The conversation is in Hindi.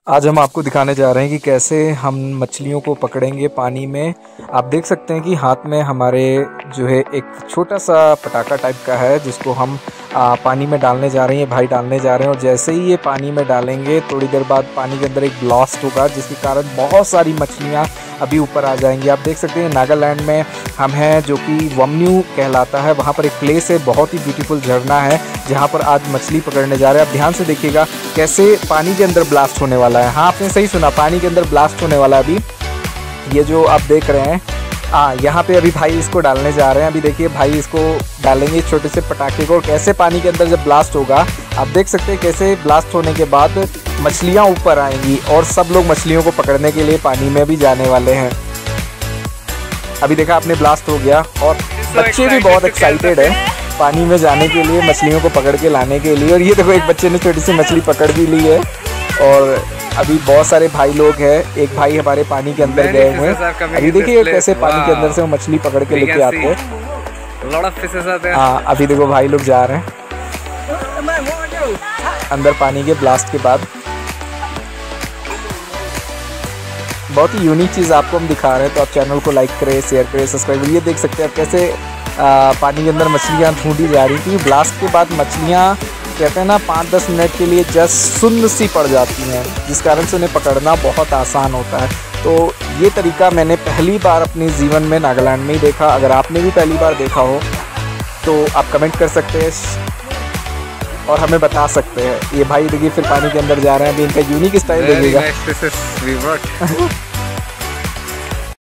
आज हम आपको दिखाने जा रहे हैं कि कैसे हम मछलियों को पकड़ेंगे पानी में। आप देख सकते हैं कि हाथ में हमारे जो है एक छोटा सा पटाखा टाइप का है जिसको हम पानी में डालने जा रहे हैं। भाई डालने जा रहे हैं और जैसे ही ये पानी में डालेंगे थोड़ी देर बाद पानी के अंदर एक ब्लास्ट होगा जिसके कारण बहुत सारी मछलियाँ अभी ऊपर आ जाएंगी। आप देख सकते हैं नागालैंड में हम हैं जो कि वमन्यू कहलाता है। वहाँ पर एक प्लेस है, बहुत ही ब्यूटीफुल झरना है जहाँ पर आज मछली पकड़ने जा रहे हैं। आप ध्यान से देखिएगा कैसे पानी के अंदर ब्लास्ट होने वाला है। हाँ, आपने सही सुना, पानी के अंदर ब्लास्ट होने वाला है। अभी ये जो आप देख रहे हैं यहाँ पे अभी भाई इसको डालने जा रहे हैं। अभी देखिए भाई इसको डालेंगे छोटे से पटाखे को और कैसे पानी के अंदर जब ब्लास्ट होगा आप देख सकते हैं कैसे ब्लास्ट होने के बाद मछलियाँ ऊपर आएंगी और सब लोग मछलियों को पकड़ने के लिए पानी में भी जाने वाले हैं। अभी देखा आपने ब्लास्ट हो गया और बच्चे भी बहुत एक्साइटेड है पानी में जाने के लिए, मछलियों को पकड़ के लाने के लिए। और ये देखो एक बच्चे ने छोटी सी मछली पकड़ भी ली है और अभी बहुत सारे भाई लोग हैं। एक भाई हमारे पानी के अंदर गए हुए हैं। अभी देखिए कैसे पानी के अंदर से वो मछली पकड़ के लेके आते हैं। हाँ, अभी देखो भाई लोग जा रहे हैं अंदर पानी के ब्लास्ट के बाद। बहुत ही यूनिक चीज़ आपको हम दिखा रहे हैं, तो आप चैनल को लाइक करें, शेयर करें, सब्सक्राइब करें। ये देख सकते हैं आप कैसे पानी के अंदर मछलियाँ ढूंढी जा रही थी। ब्लास्ट के बाद मछलियाँ कहते हैं ना 5-10 मिनट के लिए जस्ट सुन्न सी पड़ जाती हैं, जिस कारण से उन्हें पकड़ना बहुत आसान होता है। तो ये तरीका मैंने पहली बार अपने जीवन में नागालैंड में ही देखा। अगर आपने भी पहली बार देखा हो तो आप कमेंट कर सकते हैं और हमें बता सकते हैं। ये भाई देखिए फिर पानी के अंदर जा रहे हैं। अभी इनका यूनिक स्टाइल देखिएगा।